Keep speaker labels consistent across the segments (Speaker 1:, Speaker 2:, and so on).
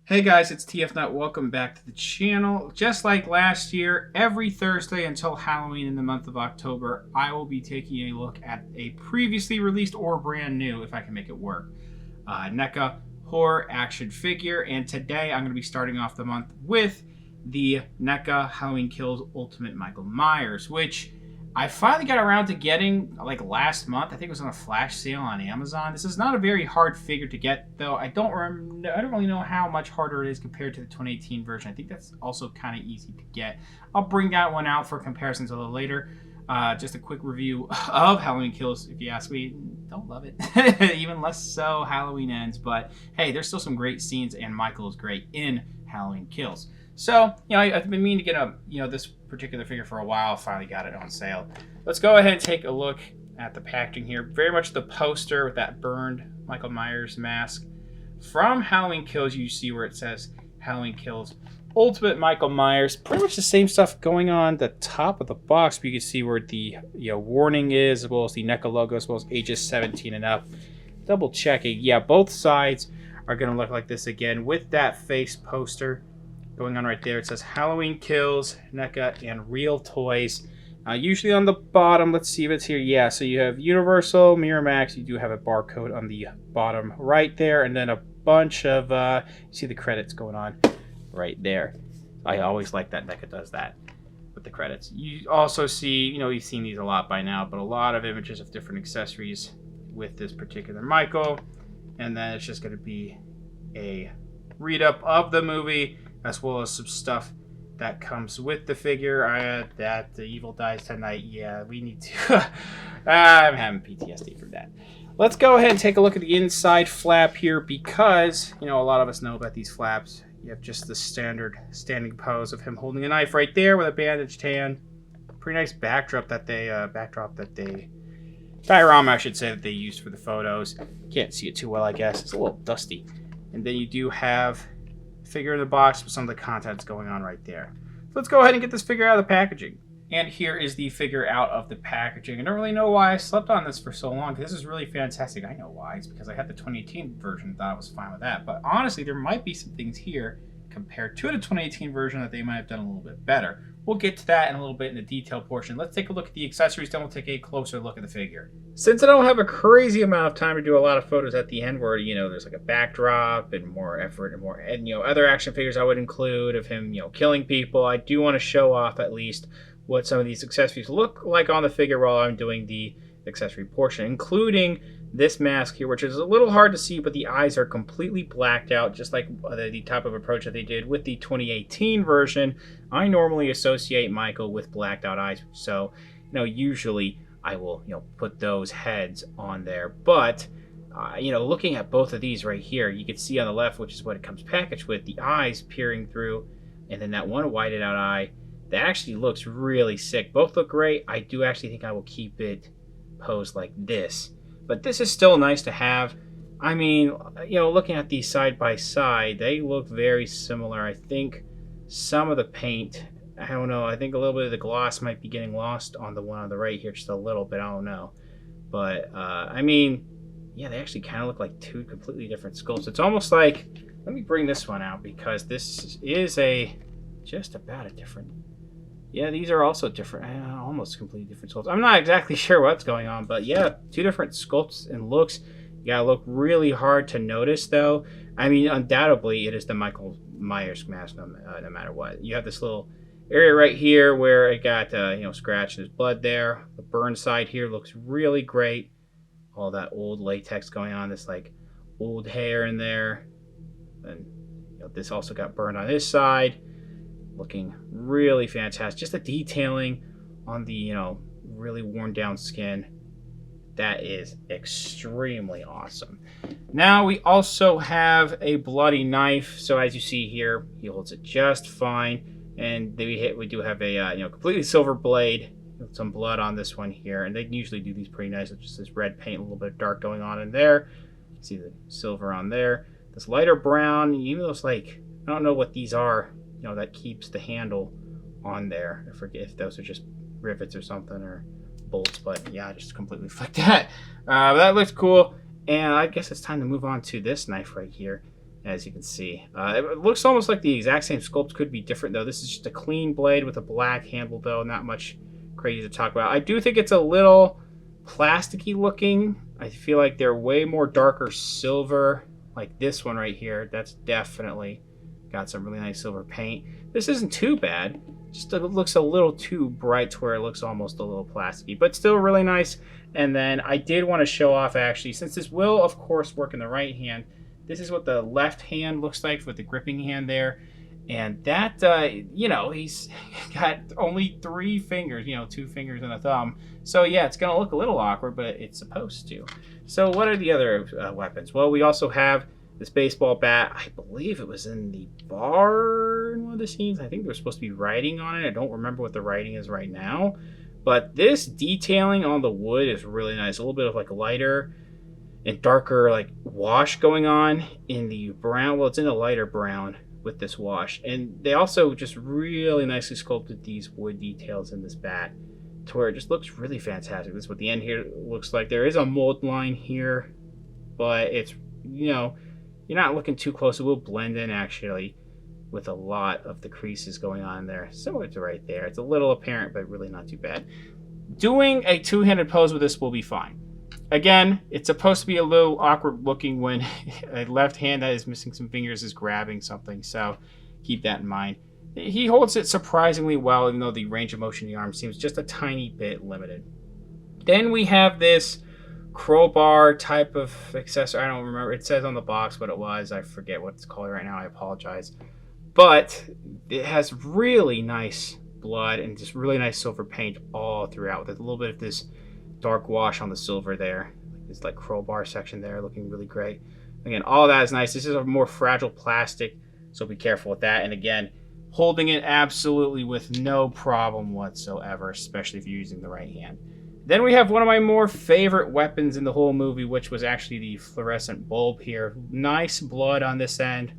Speaker 1: Hey guys, it's TF Nut. Welcome back to the channel. Just like last year, every Thursday until Halloween in the month of October, I will be taking a look at a previously released or brand new, if I can make it work, NECA horror action figure. And today I'm going to be starting off the month with the NECA Halloween Kills Ultimate Michael Myers, which I finally got around to getting like last month. I think it was on a flash sale on Amazon. This is not a very hard figure to get, though. I don't really know how much harder it is compared to the 2018 version. I think that's also kind of easy to get. I'll bring that one out for comparisons a little later. Just a quick review of Halloween Kills, if you ask me. Don't love it. Even less so Halloween Ends. But hey, there's still some great scenes, and Michael is great in Halloween Kills. So, I've been meaning to get this particular figure for a while. Finally got it on sale. Let's go ahead and take a look at the packaging here. Very much the poster with that burned Michael Myers mask. From Halloween Kills, you see where it says Halloween Kills Ultimate Michael Myers. Pretty much the same stuff going on the top of the box, but you can see where the warning is, as well as the NECA logo, as well as ages 17 and up. Double checking. Yeah, both sides are going to look like this again with that face poster going on right there. It says Halloween Kills, NECA, and Real Toys. Usually on the bottom, let's see if it's here. Yeah, so you have Universal, Miramax. You do have a barcode on the bottom right there, and then a bunch of, you see the credits going on right there. I always like that NECA does that with the credits. You also see, you've seen these a lot by now, but a lot of images of different accessories with this particular Michael. And then it's just going to be a read-up of the movie, as well as some stuff that comes with the figure. That the evil dies tonight. Yeah, we need to. I'm having PTSD from that. Let's go ahead and take a look at the inside flap here, because a lot of us know about these flaps. You have just the standard standing pose of him holding a knife right there with a bandaged hand. Pretty nice backdrop that they diorama, I should say, that they used for the photos. Can't see it too well, I guess. It's a little dusty. And then you do have figure in the box with some of the contents going on right there. So let's go ahead and get this figure out of the packaging. And here is the figure out of the packaging. I don't really know why I slept on this for so long, because this is really fantastic. I know why. It's because I had the 2018 version and thought I was fine with that. But honestly, there might be some things here compared to the 2018 version that they might have done a little bit better. We'll get to that in a little bit in the detail portion. Let's take a look at the accessories, then we'll take a closer look at the figure. Since I don't have a crazy amount of time to do a lot of photos at the end where, there's like a backdrop and more effort and more, and, other action figures I would include of him, killing people, I do want to show off at least what some of these accessories look like on the figure while I'm doing the accessory portion, including this mask here, which is a little hard to see, but the eyes are completely blacked out, just like the type of approach that they did with the 2018 version. I normally associate Michael with blacked out eyes, so usually I will put those heads on there. But looking at both of these right here, you can see on the left, which is what it comes packaged with, the eyes peering through, and then that one whited out eye that actually looks really sick. Both look great. I do actually think I will keep it posed like this. But this is still nice to have. I mean, looking at these side by side, they look very similar. I think some of the paint, I don't know, I think a little bit of the gloss might be getting lost on the one on the right here, just a little bit, I don't know. But, I mean, yeah, they actually kind of look like two completely different sculpts. It's almost like, let me bring this one out, because this is just about a different, yeah, these are also different, almost completely different sculpts. I'm not exactly sure what's going on, but yeah, two different sculpts and looks. You gotta look really hard to notice, though. I mean, undoubtedly, it is the Michael Myers mask, no matter what. You have this little area right here where it got, scratched, there's blood there. The burn side here looks really great. All that old latex going on, this like old hair in there. And this also got burned on this side. Looking really fantastic. Just the detailing on the, really worn down skin. That is extremely awesome. Now we also have a bloody knife. So as you see here, he holds it just fine. And we do have a, completely silver blade with some blood on this one here. And they usually do these pretty nice. It's just this red paint, a little bit of dark going on in there. You can see the silver on there. This lighter brown, even though it's like, I don't know what these are. That keeps the handle on there. I forget if those are just rivets or something, or bolts, but yeah, I just completely flicked that. That looks cool. And I guess it's time to move on to this knife right here. as you can see. It looks almost like the exact same sculpt. Could be different, though. This is just a clean blade with a black handle, though. Not much crazy to talk about. I do think it's a little plasticky looking. I feel like they're way more darker silver, like this one right here. That's definitely got some really nice silver paint. This isn't too bad. Just it looks a little too bright to where it looks almost a little plasticky, but still really nice. And then I did want to show off, actually, since this will, of course, work in the right hand, this is what the left hand looks like with the gripping hand there. And that, you know, he's got only 3 fingers, you know, 2 fingers and a thumb. So, yeah, it's going to look a little awkward, but it's supposed to. So what are the other weapons? Well, we also have this baseball bat. I believe it was in the bar in one of the scenes. I think there was supposed to be writing on it. I don't remember what the writing is right now. But this detailing on the wood is really nice. A little bit of like lighter and darker like wash going on in the brown. Well, it's in a lighter brown with this wash. And they also just really nicely sculpted these wood details in this bat to where it just looks really fantastic. This is what the end here looks like. There is a mold line here, but it's, you know, you're not looking too close. It will blend in actually with a lot of the creases going on there. Similar to right there. It's a little apparent, but really not too bad. Doing a two-handed pose with this will be fine. Again, it's supposed to be a little awkward looking when a left hand that is missing some fingers is grabbing something, so keep that in mind. He holds it surprisingly well, even though the range of motion in the arm seems just a tiny bit limited. Then we have this crowbar type of accessory. I don't remember. It says on the box what it was. I forget what it's called right now. I apologize. But it has really nice blood and just really nice silver paint all throughout with a little bit of this dark wash on the silver there. This like crowbar section there looking really great. Again, all that is nice. This is a more fragile plastic, so be careful with that. And again, holding it absolutely with no problem whatsoever, especially if you're using the right hand. Then we have one of my more favorite weapons in the whole movie, which was actually the fluorescent bulb here. Nice blood on this end.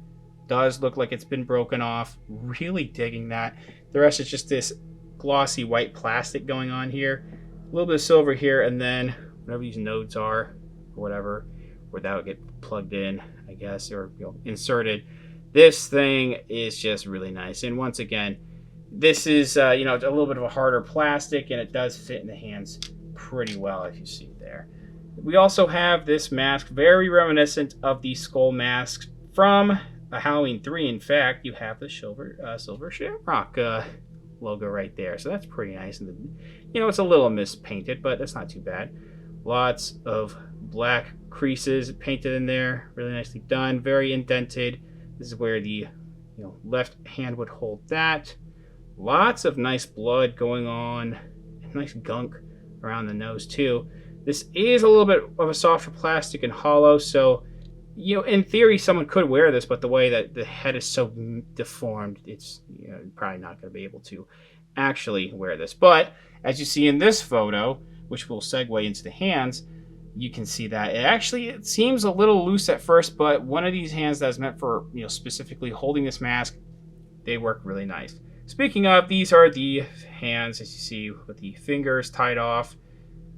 Speaker 1: Does look like it's been broken off. Really digging that. The rest is just this glossy white plastic going on here. A little bit of silver here, and then whatever these nodes are, or whatever, where that would get plugged in, I guess, or inserted. This thing is just really nice. And once again, this is a little bit of a harder plastic, and it does fit in the hands pretty well, if you see there. We also have this mask, very reminiscent of the skull masks from Halloween 3. In fact, you have the silver shamrock logo right there, so that's pretty nice. And it's a little mispainted, but that's not too bad. Lots of black creases painted in there, really nicely done, very indented. This is where the left hand would hold that. Lots of nice blood going on, nice gunk around the nose too. This is a little bit of a softer plastic and hollow, so in theory someone could wear this, but the way that the head is so deformed, it's probably not going to be able to actually wear this. But as you see in this photo, which will segue into the hands, you can see that it seems a little loose at first, but one of these hands that is meant for specifically holding this mask, they work really nice. Speaking of, these are the hands, as you see, with the fingers tied off.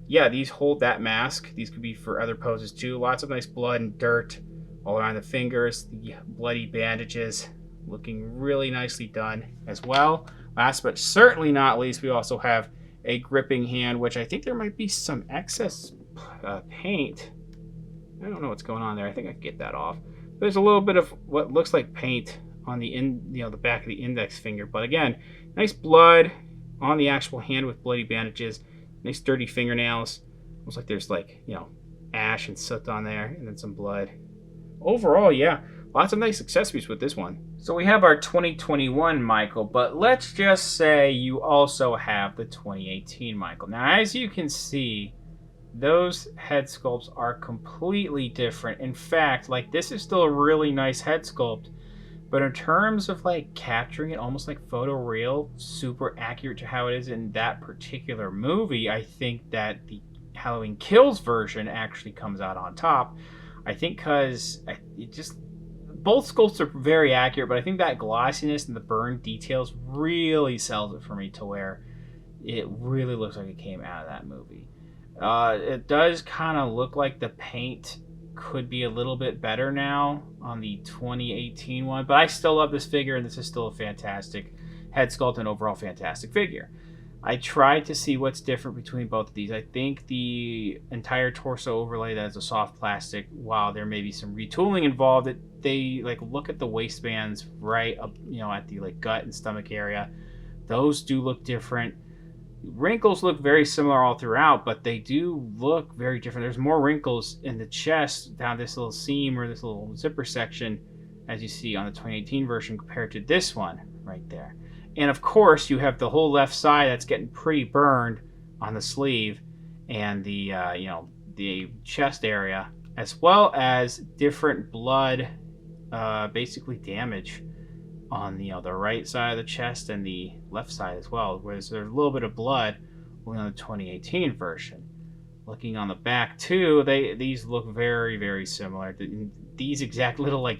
Speaker 1: Yeah, these hold that mask. These could be for other poses too. Lots of nice blood and dirt all around the fingers. The bloody bandages looking really nicely done as well. Last but certainly not least, we also have a gripping hand, which I think there might be some excess paint. I don't know what's going on there. I think I can get that off. There's a little bit of what looks like paint on the back of the index finger, but again, nice blood on the actual hand with bloody bandages, nice dirty fingernails. Looks like there's ash and soot on there, and then some blood. Overall, yeah, lots of nice accessories with this one. So we have our 2021 Michael, but let's just say you also have the 2018 Michael. Now, as you can see, those head sculpts are completely different. In fact, this is still a really nice head sculpt, but in terms of capturing it almost like photoreal, super accurate to how it is in that particular movie, I think that the Halloween Kills version actually comes out on top. I think because both sculpts are very accurate, but I think that glossiness and the burn details really sells it for me to where it really looks like it came out of that movie. It does kind of look like the paint could be a little bit better now on the 2018 one, but I still love this figure, and this is still a fantastic head sculpt and overall fantastic figure. I tried to see what's different between both of these. I think the entire torso overlay that is a soft plastic, while there may be some retooling involved, they like look at the waistbands right up, at the like gut and stomach area. Those do look different. Wrinkles look very similar all throughout, but they do look very different. There's more wrinkles in the chest down this little seam or this little zipper section, as you see on the 2018 version, compared to this one right there. And of course, you have the whole left side that's getting pretty burned on the sleeve and the the chest area, as well as different blood, basically damage on the right side of the chest and the left side as well. Whereas there's a little bit of blood on the 2018 version. Looking on the back too, these look very, very similar. These exact little like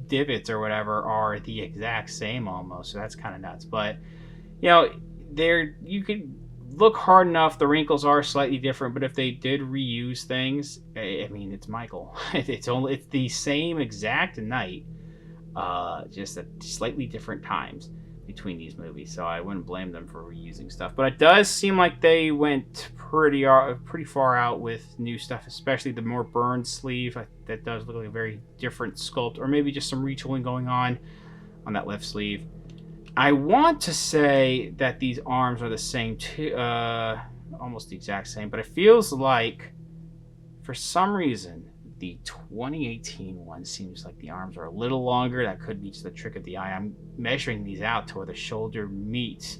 Speaker 1: divots or whatever are the exact same almost, so that's kind of nuts. But you could look hard enough, the wrinkles are slightly different, but if they did reuse things, I mean, it's Michael. It's the same exact knight, just at slightly different times between these movies, so I wouldn't blame them for reusing stuff. But it does seem like they went pretty far out with new stuff, especially the more burned sleeve. That does look like a very different sculpt, or maybe just some retooling going on that left sleeve. I want to say that these arms are the same too, almost the exact same, but it feels like for some reason the 2018 one seems like the arms are a little longer. That could be just the trick of the eye. I'm measuring these out to where the shoulder meets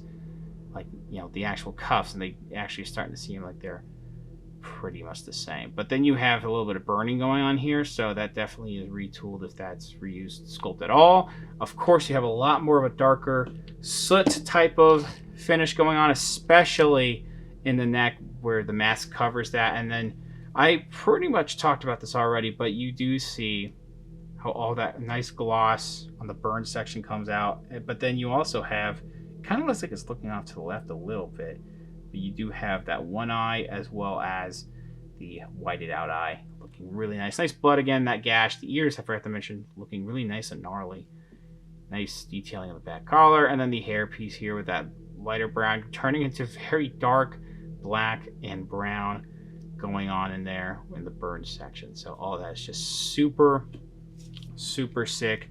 Speaker 1: like the actual cuffs, and they actually are starting to seem like they're pretty much the same. But then you have a little bit of burning going on here, so that definitely is retooled if that's reused sculpt at all. Of course, you have a lot more of a darker soot type of finish going on, especially in the neck where the mask covers that. And then I pretty much talked about this already, but you do see how all that nice gloss on the burn section comes out. But then you also have, kind of looks like it's looking off to the left a little bit, but you do have that one eye as well as the whited out eye looking really nice. Nice blood again, that gash. The ears, I forgot to mention, looking really nice and gnarly. Nice detailing on the back collar, and then the hair piece here with that lighter brown turning into very dark black and brown going on in there in the burn section. So all of that is just super, super sick.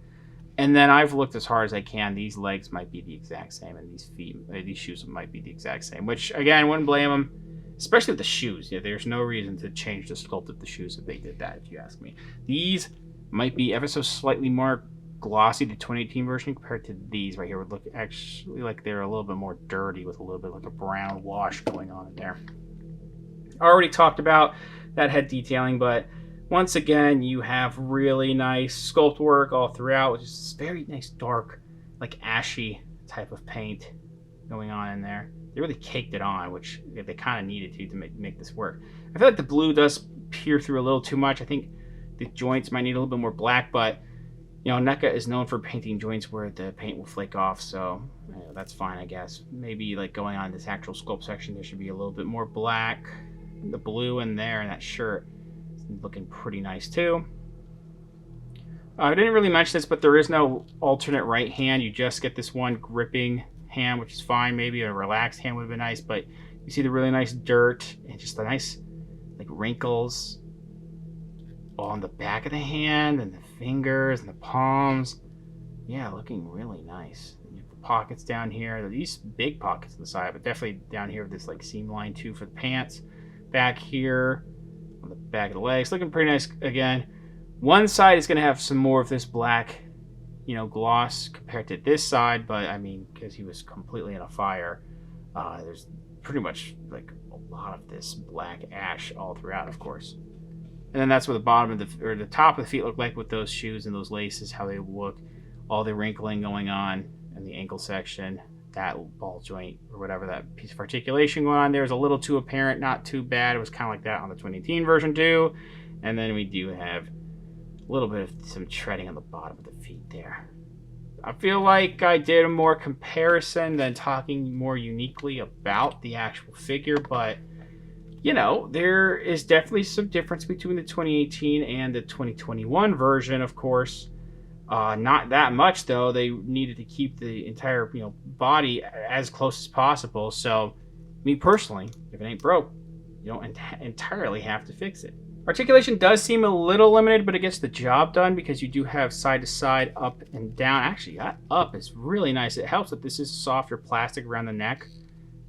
Speaker 1: And then I've looked as hard as I can. These legs might be the exact same, and these shoes might be the exact same, which again, wouldn't blame them, especially with the shoes. There's no reason to change the sculpt of the shoes if they did that, if you ask me. These might be ever so slightly more glossy, the 2018 version, compared to these right here would look actually like they're a little bit more dirty with a little bit like a brown wash going on in there. I already talked about that head detailing, but once again, you have really nice sculpt work all throughout, which is very nice dark, like ashy type of paint going on in there. They really caked it on, which they kind of needed to make this work. I feel like the blue does peer through a little too much. I think the joints might need a little bit more black, but NECA is known for painting joints where the paint will flake off, so that's fine, I guess. Maybe like going on this actual sculpt section, there should be a little bit more black. The blue in there and that shirt looking pretty nice too. I didn't really mention this, but there is no alternate right hand. You just get this one gripping hand, which is fine. Maybe a relaxed hand would have been nice, but you see the really nice dirt and just the nice like wrinkles on the back of the hand and the fingers and the palms. Yeah, looking really nice. You have the pockets down here. These big pockets on the side, but definitely down here with this like seam line too for the pants. Back here on the back of the legs, looking pretty nice again. One side is going to have some more of this black, gloss compared to this side, but I mean, because he was completely in a fire, there's pretty much like a lot of this black ash all throughout, of course. And then that's what the bottom of the top of the feet look like with those shoes and those laces, how they look, all the wrinkling going on in the ankle section. That ball joint or whatever, that piece of articulation going on there is a little too apparent, not too bad. It was kind of like that on the 2018 version too. And then we do have a little bit of some treading on the bottom of the feet there. I feel like I did a more comparison than talking more uniquely about the actual figure, but you know, there is definitely some difference between the 2018 and the 2021 version, of course. Not that much though. They needed to keep the entire, body as close as possible. So, me personally, if it ain't broke, you don't entirely have to fix it. Articulation does seem a little limited, but it gets the job done because you do have side to side, up and down. Actually, that up is really nice. It helps that this is softer plastic around the neck.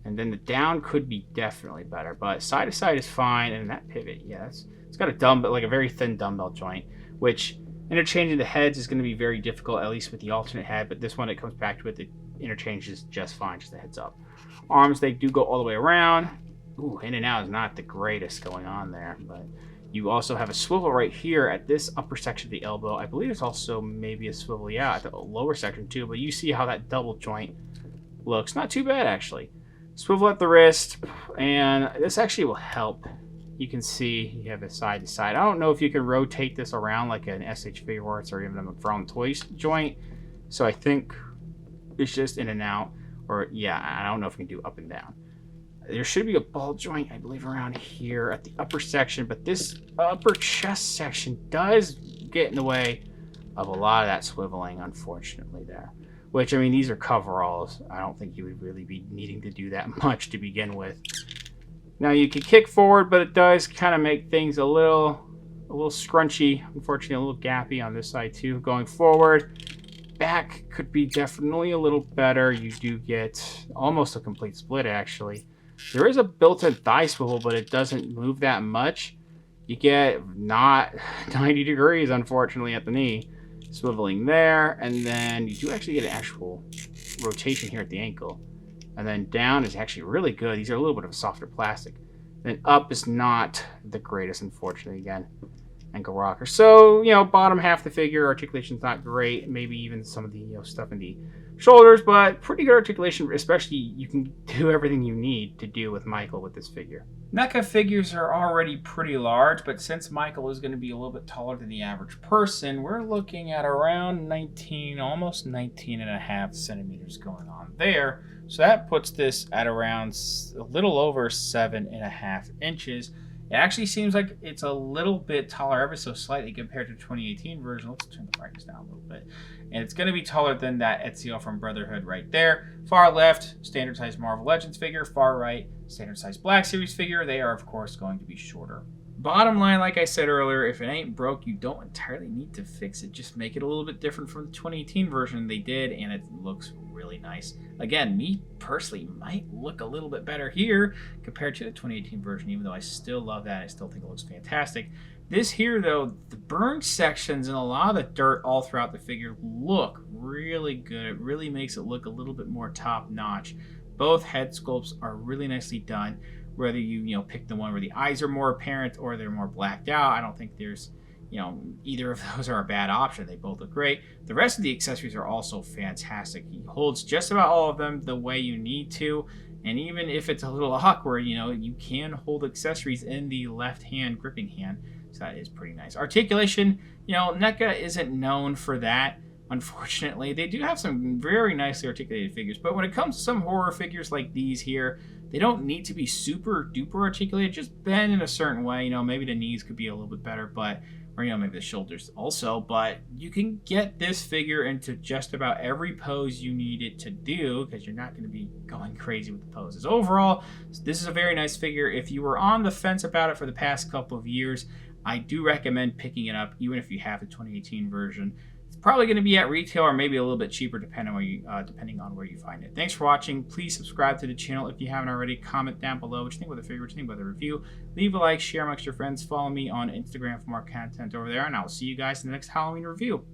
Speaker 1: And then the down could be definitely better, but side to side is fine. And that pivot, yes, it's got a dumbbell, like a very thin dumbbell joint, which interchanging the heads is going to be very difficult, at least with the alternate head. But this one, it comes back to it, the interchange is just fine, just the heads up. Arms, they do go all the way around. Ooh, in and out is not the greatest going on there, but you also have a swivel right here at this upper section of the elbow. I believe it's also maybe a swivel, yeah, at the lower section too, but you see how that double joint looks. Not too bad, actually. Swivel at the wrist, and this actually will help. You can see you have a side to side. I don't know if you can rotate this around like an SH Figure Arts or even a From Toys joint. So I think it's just in and out, or yeah, I don't know if you can do up and down. There should be a ball joint, I believe, around here at the upper section, but this upper chest section does get in the way of a lot of that swiveling, unfortunately, there. Which, I mean, these are coveralls. I don't think you would really be needing to do that much to begin with. Now, you can kick forward, but it does kind of make things a little scrunchy. Unfortunately, a little gappy on this side, too. Going forward, back could be definitely a little better. You do get almost a complete split, actually. There is a built-in thigh swivel, but it doesn't move that much. You get not 90 degrees, unfortunately, at the knee. Swiveling there, and then you do actually get an actual rotation here at the ankle. And then down is actually really good. These are a little bit of a softer plastic. Then up is not the greatest, unfortunately, again. Ankle rocker. So, bottom half the figure, articulation's not great. Maybe even some of the stuff in the shoulders, but pretty good articulation, especially you can do everything you need to do with Michael with this figure. NECA figures are already pretty large, but since Michael is going to be a little bit taller than the average person, we're looking at around 19, almost 19 and a half centimeters going on there. So that puts this at around a little over 7.5 inches. It actually seems like it's a little bit taller, ever so slightly, compared to the 2018 version. Let's turn the brightness down a little bit. And it's going to be taller than that Ezio from Brotherhood right there. Far left, standard size Marvel Legends figure. Far right, standard size Black Series figure. They are, of course, going to be shorter. Bottom line, like I said earlier, if it ain't broke, you don't entirely need to fix it. Just make it a little bit different from the 2018 version. They did, and it looks really nice. Again, me personally might look a little bit better here compared to the 2018 version, even though I still love that. I still think it looks fantastic. This here, though, the burn sections and a lot of the dirt all throughout the figure look really good. It really makes it look a little bit more top-notch. Both head sculpts are really nicely done. Whether you pick the one where the eyes are more apparent or they're more blacked out, I don't think there's either of those are a bad option. They both look great. The rest of the accessories are also fantastic. He holds just about all of them the way you need to, and even if it's a little awkward, you can hold accessories in the left hand gripping hand, so that is pretty nice. Articulation, NECA isn't known for that. Unfortunately, they do have some very nicely articulated figures, but when it comes to some horror figures like these here, they don't need to be super duper articulated, just bend in a certain way. Maybe the knees could be a little bit better, or maybe the shoulders also, but you can get this figure into just about every pose you need it to do, because you're not going to be going crazy with the poses. Overall, this is a very nice figure. If you were on the fence about it for the past couple of years, I do recommend picking it up, even if you have the 2018 version. It's probably going to be at retail or maybe a little bit cheaper depending on where you find it. Thanks for watching. Please subscribe to the channel if you haven't already. Comment down below what you think about the figure, what you think about the review. Leave a like, share amongst your friends. Follow me on Instagram for more content over there, and I will see you guys in the next Halloween review.